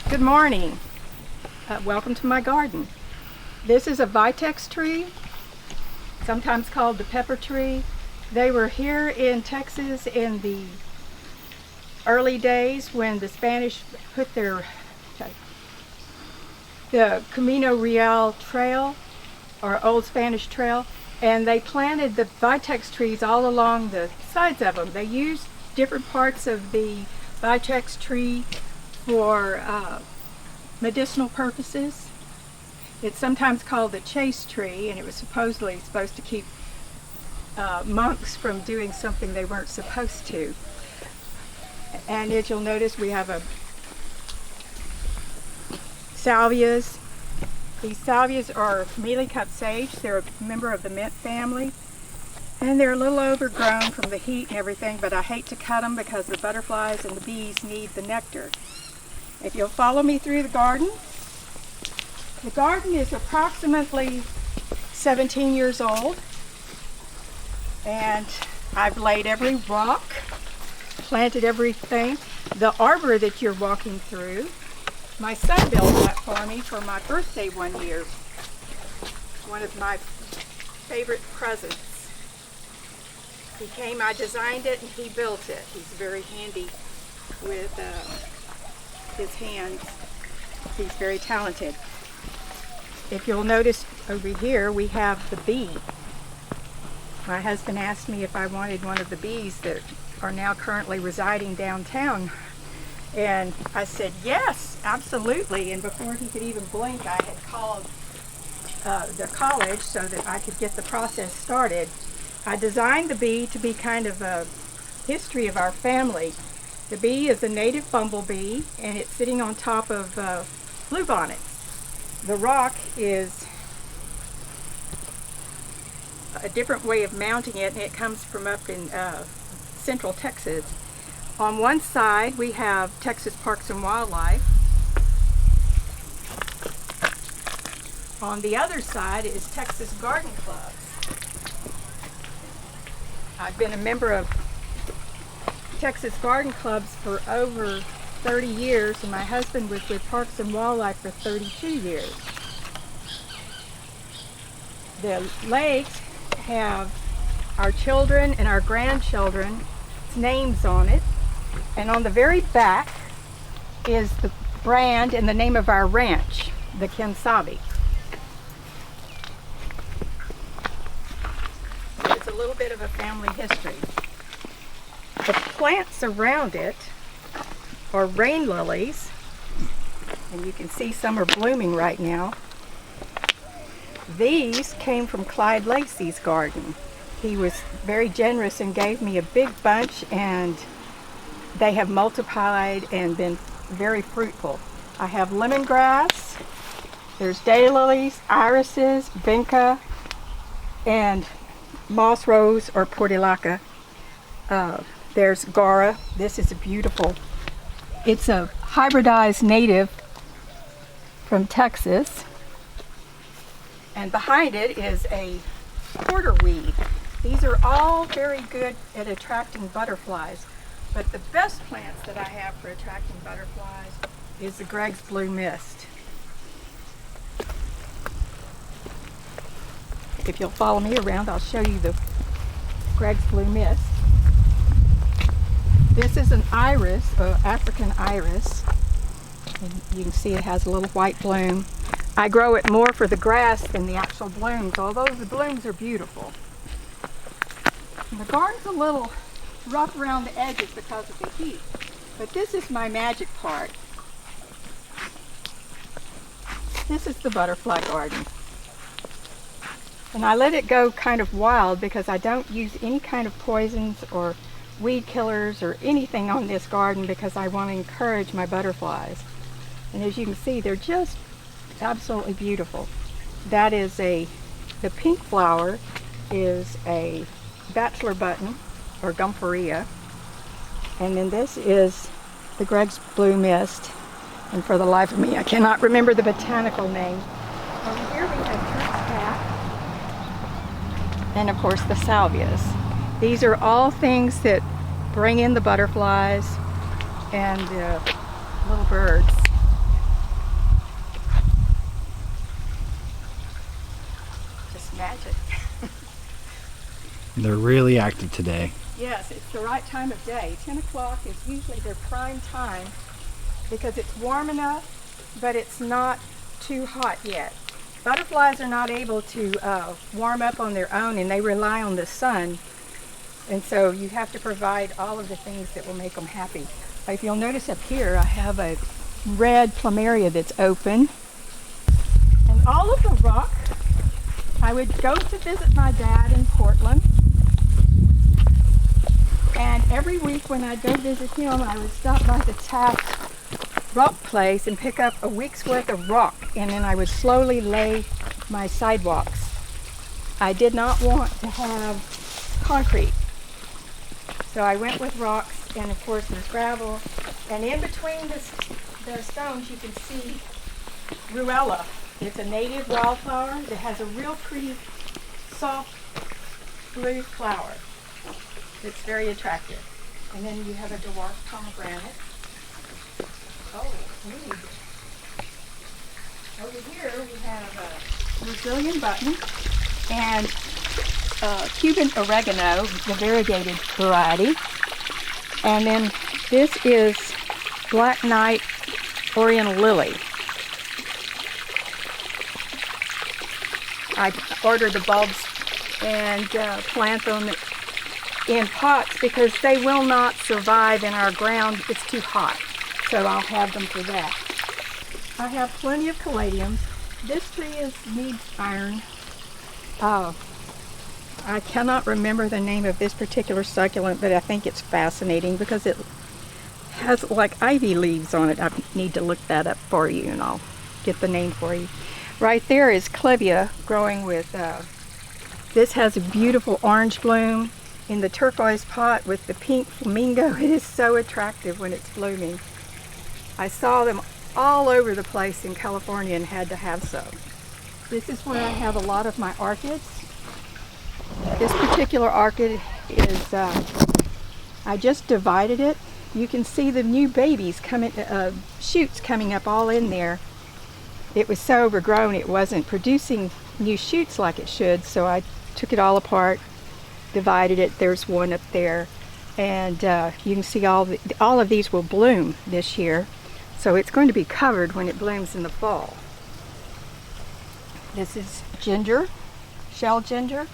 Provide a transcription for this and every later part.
Good morning. Welcome to my garden. This is a vitex tree, sometimes called the pepper tree. They were here in Texas in the early days when the Spanish put the Camino Real Trail, or Old Spanish Trail, and they planted the vitex trees all along the sides of them. They used different parts of the vitex tree for medicinal purposes. It's sometimes called the chase tree, and it was supposedly supposed to keep monks from doing something they weren't supposed to. And as you'll notice, we have salvias. These salvias are mealy-cup sage. They're a member of the mint family, and they're a little overgrown from the heat and everything, but I hate to cut them because the butterflies and the bees need the nectar. If you'll follow me through the garden is approximately 17 years old, and I've laid every rock, planted everything. The arbor that you're walking through, my son built that for me for my birthday one year. One of my favorite presents. He came, I designed it, and he built it. He's very handy with his hands. He's very talented. If you'll notice over here, we have the bee. My husband asked me if I wanted one of the bees that are now currently residing downtown. And I said, yes, absolutely. And before he could even blink, I had called the college so that I could get the process started. I designed the bee to be kind of a history of our family. The bee is a native bumblebee, and it's sitting on top of bluebonnets. The rock is a different way of mounting it, and it comes from up in central Texas. On one side, we have Texas Parks and Wildlife. On the other side is Texas Garden Clubs. I've been a member of Texas Garden Clubs for over 30 years, and my husband was with Parks and Wildlife for 32 years. The lakes have our children and our grandchildren's names on it, and on the very back is the brand and the name of our ranch, the Kensabi. It's a little bit of a family history. The plants around it are rain lilies, and you can see some are blooming right now. These came from Clyde Lacey's garden. He was very generous and gave me a big bunch, and they have multiplied and been very fruitful. I have lemongrass, there's daylilies, irises, vinca, and moss rose or portulaca. There's Gara. This is a beautiful, it's a hybridized native from Texas. And behind it is a porterweed. These are all very good at attracting butterflies. But the best plants that I have for attracting butterflies is the Greg's Blue Mist. If you'll follow me around, I'll show you the Greg's Blue Mist. This is an iris, African iris, and you can see it has a little white bloom. I grow it more for the grass than the actual blooms, although the blooms are beautiful. And the garden's a little rough around the edges because of the heat, but this is my magic part. This is the butterfly garden. And I let it go kind of wild because I don't use any kind of poisons or weed killers or anything on this garden because I want to encourage my butterflies. And as you can see, they're just absolutely beautiful. That is the pink flower is a bachelor button or Gumpharia. And then this is the Greg's Blue Mist. And for the life of me, I cannot remember the botanical name. Over here we have Turk's Hat. And of course the salvias. These are all things that bring in the butterflies and little birds. magic. They're really active today. Yes, it's the right time of day. 10 o'clock is usually their prime time because it's warm enough, but it's not too hot yet. Butterflies are not able to warm up on their own, and they rely on the sun. And so you have to provide all of the things that will make them happy. If you'll notice up here, I have a red plumeria that's open. And all of the rock, I would go to visit my dad in Portland. And every week when I'd go visit him, I would stop by the Taft rock place and pick up a week's worth of rock. And then I would slowly lay my sidewalks. I did not want to have concrete. So I went with rocks, and of course there's gravel. And in between the stones you can see Ruella. It's a native wildflower that has a real pretty soft blue flower. It's very attractive. And then you have a dwarf pomegranate. Oh, neat. Over here we have a Brazilian button and Cuban oregano, the variegated variety. And then this is Black Knight Oriental Lily. I ordered the bulbs and plant them in pots because they will not survive in our ground. It's too hot. So I'll have them for that. I have plenty of caladiums. This tree needs iron. I cannot remember the name of this particular succulent, but I think it's fascinating because it has like ivy leaves on it. I need to look that up for you and I'll get the name for you. Right there is Clevia growing with, this has a beautiful orange bloom in the turquoise pot with the pink flamingo. It is so attractive when it's blooming. I saw them all over the place in California and had to have some. This is where I have a lot of my orchids. This particular orchid is, I just divided it. You can see the new babies coming, shoots coming up all in there. It was so overgrown it wasn't producing new shoots like it should, so I took it all apart, divided it. There's one up there, and you can see all of these will bloom this year, so it's going to be covered when it blooms in the fall. This is ginger, shell ginger,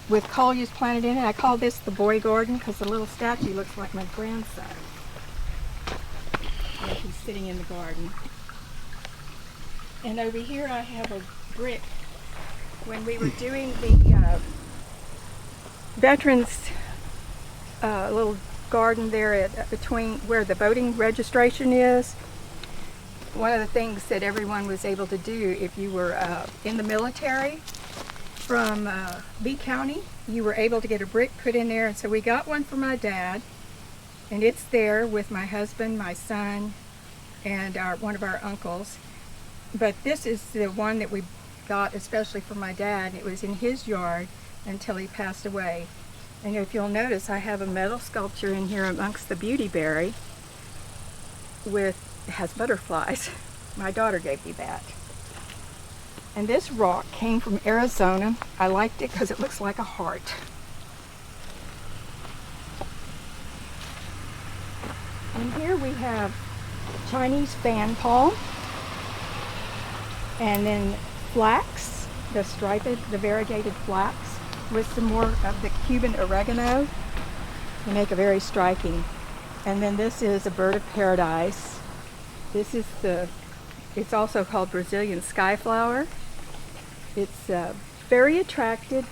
with coleus planted in it. I call this the boy garden because the little statue looks like my grandson. And he's sitting in the garden. And over here I have a brick. When we were doing the veterans little garden there between where the voting registration is, one of the things that everyone was able to do if you were in the military from B County, you were able to get a brick put in there. And so we got one for my dad, and it's there with my husband, my son, and one of our uncles. But this is the one that we got especially for my dad. It was in his yard until he passed away. And if you'll notice, I have a metal sculpture in here amongst the beautyberry with, it has butterflies. My daughter gave me that. And this rock came from Arizona. I liked it because it looks like a heart. And here we have Chinese fan palm. And then flax, the striped, the variegated flax, with some more of the Cuban oregano to make a very striking. And then this is a bird of paradise. This is it's also called Brazilian skyflower. It's very attractive,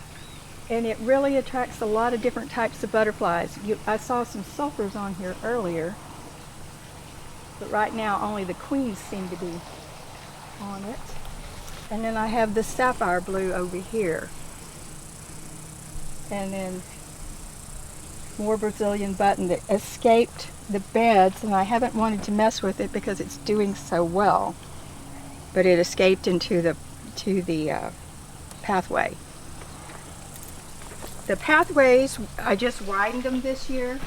and it really attracts a lot of different types of butterflies. I saw some sulfurs on here earlier, but right now only the queens seem to be on it. And then I have the sapphire blue over here. And then more Brazilian button that escaped the beds, and I haven't wanted to mess with it because it's doing so well. But it escaped into the pathway. The pathways, I just widened them this year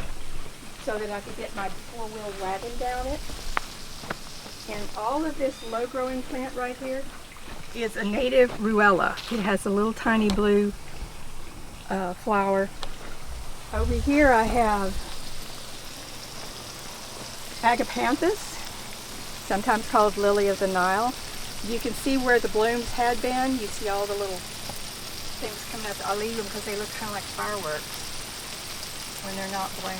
so that I could get my four-wheel wagon down it. And all of this low-growing plant right here is a native Ruella. It has a little tiny blue flower. Over here I have agapanthus, sometimes called lily of the Nile. You can see where the blooms had been. You see all the little things coming up. I leave them because they look kind of like fireworks when they're not blooming.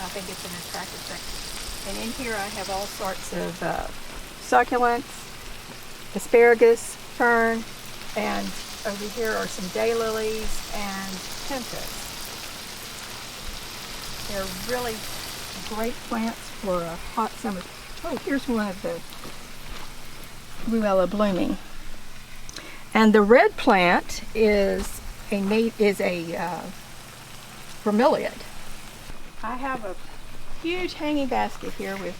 I think it's an attractive thing. And in here I have all sorts of succulents, asparagus, fern, and over here are some daylilies and pentas. They're really great plants for a hot summer. Oh, here's one of the Ruella blooming. And the red plant is a bromeliad. I have a huge hanging basket here with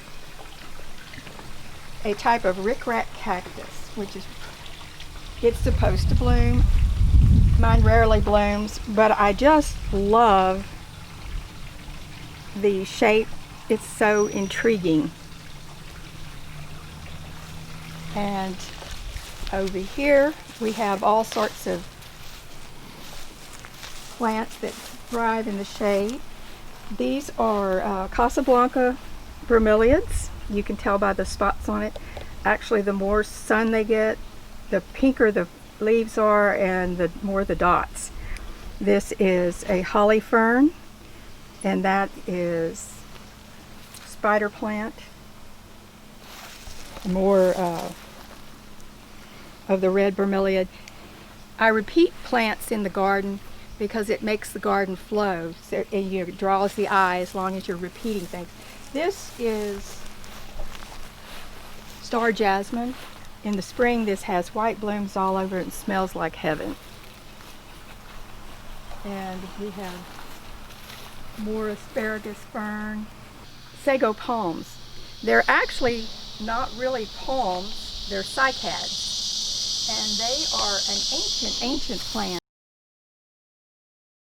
a type of rickrack cactus, which is, it's supposed to bloom. Mine rarely blooms, but I just love the shape. It's so intriguing. And over here we have all sorts of plants that thrive in the shade. These are Casablanca bromeliads. You can tell by the spots on it. Actually, the more sun they get, the pinker the leaves are and the more the dots. This is a holly fern, and that is spider plant. More of the red bromeliad. I repeat plants in the garden because it makes the garden flow, so it draws the eye as long as you're repeating things. This is star jasmine. In the spring this has white blooms all over it and smells like heaven. And we have more asparagus fern. Sago palms. They're actually not really palms, they're cycads. And they are an ancient plant.